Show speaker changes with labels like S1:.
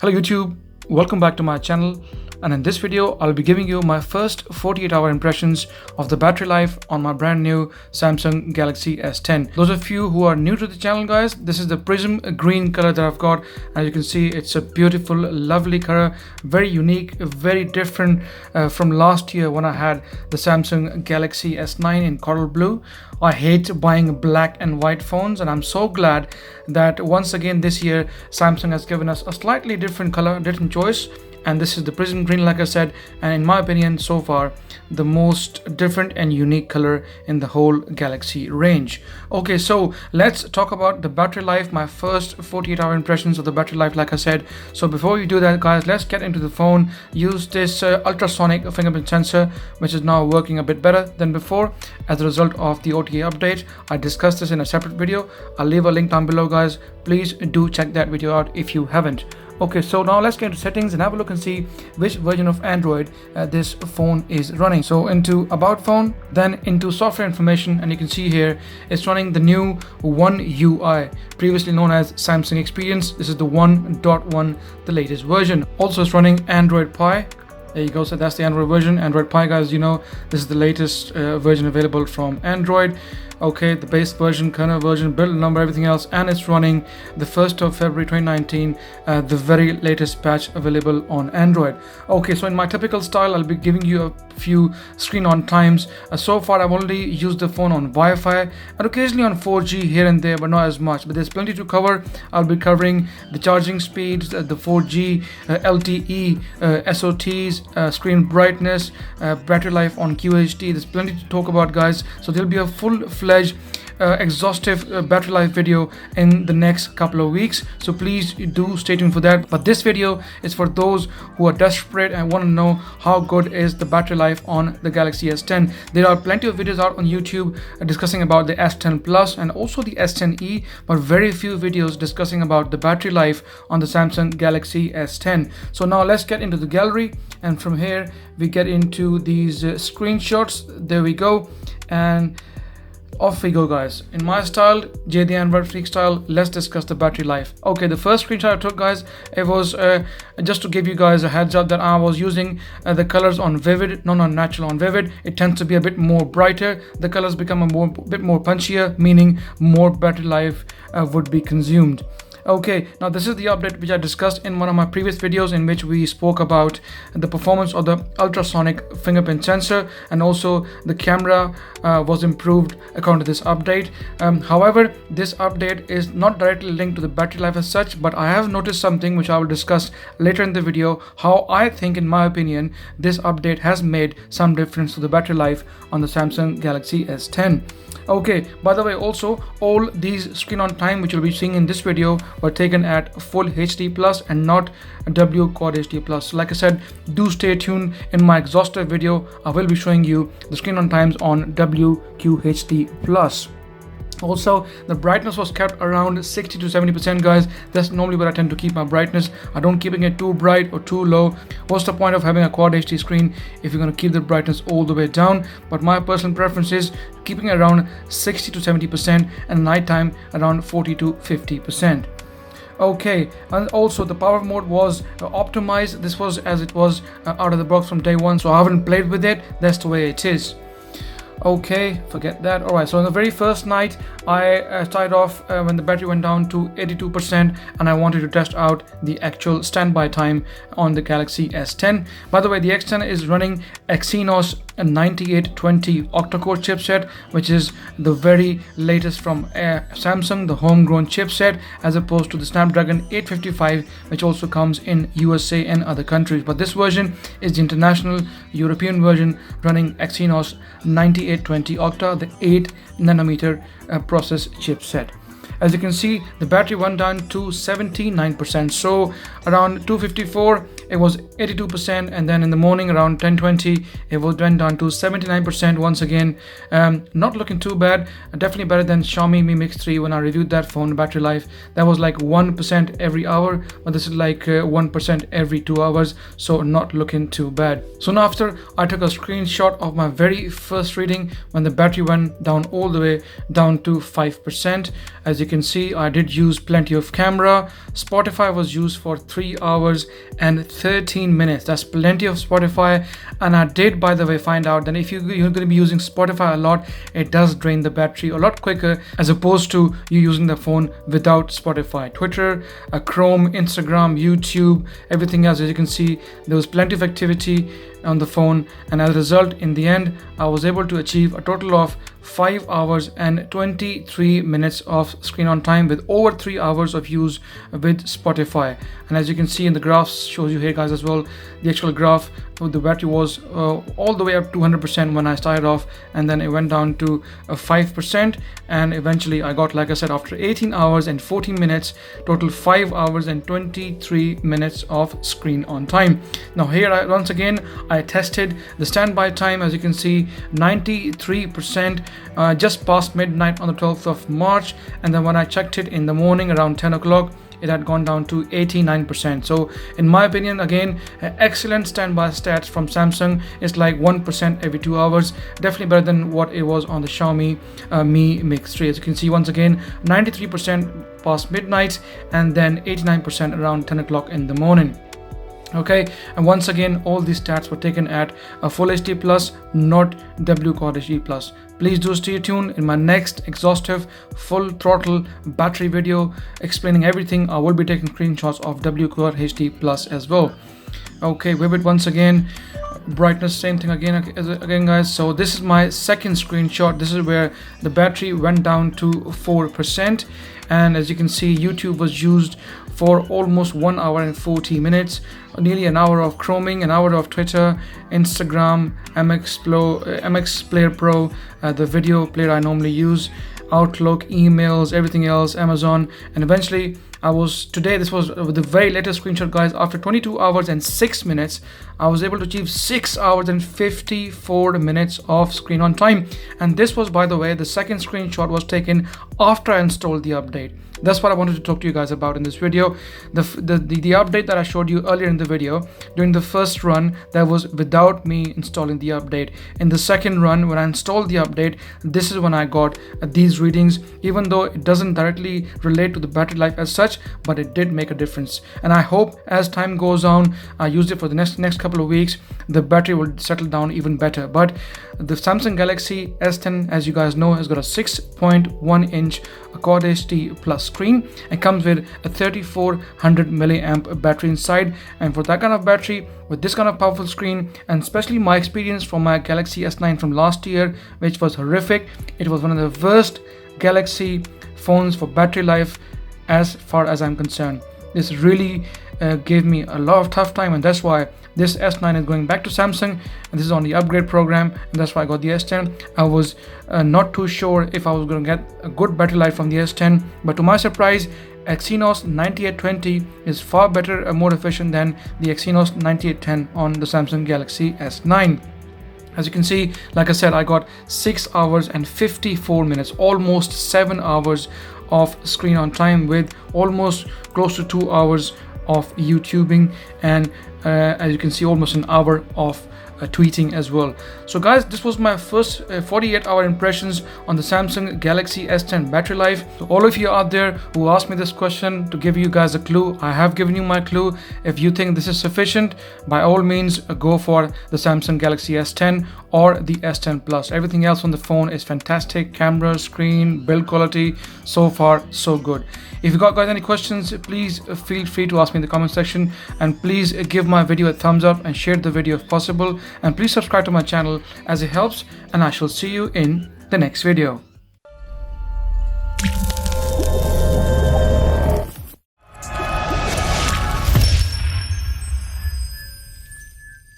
S1: Hello YouTube, welcome back to my channel, and in this video I'll be giving you my first 48-hour impressions of the battery life on my brand new Samsung Galaxy S10. Those of you who are new to the channel, guys, this is the Prism green color that I've got. As you can see, it's a beautiful, lovely color, very unique, very different from last year when I had the Samsung Galaxy S9 in coral blue. I hate buying black and white phones, and I'm so glad that once again this year Samsung has given us a slightly different color, different choice, and this is the Prism green, like I said, and in my opinion so far the most different and unique color in the whole Galaxy range. Okay, so let's talk about the battery life, my first 48-hour impressions of the battery life, like I said. So before you do that, guys, let's get into the phone. Use this ultrasonic fingerprint sensor, which is now working a bit better than before as a result of the OTA update. I discussed this in a separate video. I'll leave a link down below, guys. Please do check that video out if you haven't. Okay, so now let's get into settings and have a look and see which version of Android this phone is running. So into about phone, then into software information, and you can see here it's running the new One UI, previously known as Samsung Experience. This is the 1.1, the latest version. Also it's running Android Pie. There you go, so that's the Android version. Android Pie, guys, you know, this is the latest version available from Android. Okay, the base version, kernel version, build number, everything else, and it's running the 1st of February 2019, the very latest patch available on Android. Okay, so in my typical style, I'll be giving you a few screen on times. So far I've only used the phone on Wi-Fi and occasionally on 4G here and there, but not as much, but there's plenty to cover. I'll be covering the charging speeds, the 4G, LTE, SOTs, screen brightness, battery life on QHD. There's plenty to talk about, guys, so there'll be a full-fledged exhaustive battery life video in the next couple of weeks, so please do stay tuned for that. But this video is for those who are desperate and want to know how good is the battery life on the Galaxy S10. There are plenty of videos out on YouTube discussing about the S10 Plus and also the S10e, but very few videos discussing about the battery life on the Samsung Galaxy S10. So now let's get into the gallery, and from here we get into these screenshots. There we go, and off we go, guys. In my style, Jay the Android Freak style, let's discuss the battery life. Okay, the first screenshot I took, guys, it was just to give you guys a heads up that I was using the colors on Vivid, not on Natural. On Vivid, it tends to be a bit more brighter. The colors become a bit more punchier, meaning more battery life would be consumed. Okay, now this is the update which I discussed in one of my previous videos, in which we spoke about the performance of the ultrasonic fingerprint sensor, and also the camera was improved according to this update. However, this update is not directly linked to the battery life as such, but I have noticed something which I will discuss later in the video, how I think, in my opinion, this update has made some difference to the battery life on the Samsung Galaxy S10. Okay, by the way, also all these screen on time which you'll be seeing in this video were taken at full HD plus and not W Quad HD plus. So like I said, do stay tuned. In my exhaustive video, I will be showing you the screen on times on WQHD plus. Also, the brightness was kept around 60 to 70%, guys. That's normally where I tend to keep my brightness. I don't keeping it too bright or too low. What's the point of having a Quad HD screen if you're going to keep the brightness all the way down? But my personal preference is keeping it around 60 to 70% and nighttime around 40 to 50%. Okay, and also the power mode was optimized. This was as it was out of the box from day one, so I haven't played with it. That's the way it is. Okay, forget that. Alright, so on the very first night I started off when the battery went down to 82%, and I wanted to test out the actual standby time on the Galaxy S10. By the way, the X10 is running Exynos 9820 octa-core chipset, which is the very latest from Samsung, the homegrown chipset, as opposed to the Snapdragon 855, which also comes in USA and other countries. But this version is the international European version, running Exynos 9820 octa, the 8 nanometer process chipset. As you can see, the battery went down to 79%, so around 254 it was 82%, and then in the morning around 10:20 it went down to 79% once again. Not looking too bad, definitely better than Xiaomi Mi Mix 3 when I reviewed that phone. Battery life, that was like 1% every hour, but this is like 1% every 2 hours, so not looking too bad. So now after I took a screenshot of my very first reading when the battery went down all the way down to 5%. As As you can see, I did use plenty of camera. Spotify was used for 3 hours and 13 minutes. That's plenty of Spotify. And I did, by the way, find out that if you're going to be using Spotify a lot, it does drain the battery a lot quicker as opposed to you using the phone without Spotify. Twitter, Chrome, Instagram, YouTube, everything else. As you can see, there was plenty of activity on the phone, and as a result, in the end, I was able to achieve a total of 5 hours and 23 minutes of screen on time with over 3 hours of use with Spotify. And as you can see in the graphs, shows you here guys as well, the actual graph, the battery was all the way up to 100% when I started off, and then it went down to 5%, and eventually I got, like I said, after 18 hours and 14 minutes, total 5 hours and 23 minutes of screen on time. Now here once again I tested the standby time. As you can see, 93%, just past midnight on the 12th of March, and then when I checked it in the morning around 10 o'clock, it had gone down to 89%. So in my opinion, again, excellent standby stats from Samsung. It's like 1% every 2 hours, definitely better than what it was on the Xiaomi Mi Mix 3. As you can see, once again, 93% past midnight, and then 89% around 10 o'clock in the morning. Okay, and once again, all these stats were taken at a Full HD Plus, not W Quad HD Plus. Please do stay tuned. In my next exhaustive full throttle battery video explaining everything, I will be taking screenshots of W Quad HD Plus as well. Okay, Vivid once again, brightness, same thing again guys. So this is my second screenshot. This is where the battery went down to 4%, and as you can see, YouTube was used for almost 1 hour and 40 minutes, nearly an hour of chroming, an hour of Twitter, Instagram, MX Player Pro, the video player I normally use, Outlook, emails, everything else, Amazon, and eventually this was the very latest screenshot guys. After 22 hours and 6 minutes, I was able to achieve 6 hours and 54 minutes of screen on time. And this was, by the way, the second screenshot was taken after I installed the update. That's what I wanted to talk to you guys about in this video. The update that I showed you earlier in the video, during the first run, that was without me installing the update. In the second run, when I installed the update, this is when I got these readings, even though it doesn't directly relate to the battery life as such, but it did make a difference. And I hope as time goes on, I used it for the next couple of weeks, the battery will settle down even better. But the Samsung Galaxy S10, as you guys know, has got a 6.1 inch Quad HD Plus screen and comes with a 3400 milliamp battery inside. And for that kind of battery with this kind of powerful screen, and especially my experience from my Galaxy S9 from last year, which was horrific, it was one of the worst Galaxy phones for battery life as far as I'm concerned. This really gave me a lot of tough time, and that's why this S9 is going back to Samsung, and this is on the upgrade program, and that's why I got the S10. I was not too sure if I was going to get a good battery life from the S10, but to my surprise, Exynos 9820 is far better and more efficient than the Exynos 9810 on the Samsung Galaxy S9. As you can see, like I said, I got 6 hours and 54 minutes, almost 7 hours of screen on time, with almost close to 2 hours of YouTubing, and as you can see, almost an hour of tweeting as well. So guys, this was my first 48-hour impressions on the Samsung Galaxy S10 battery life. So all of you out there who asked me this question, to give you guys a clue, I have given you my clue. If you think this is sufficient, by all means go for the Samsung Galaxy S10 or the S10 Plus. Everything else on the phone is fantastic. Camera, screen, build quality, so far so good. If you guys any questions, please feel free to ask me in the comment section, and please give my video a thumbs up and share the video if possible, and please subscribe to my channel as it helps, and I shall see you in the next video.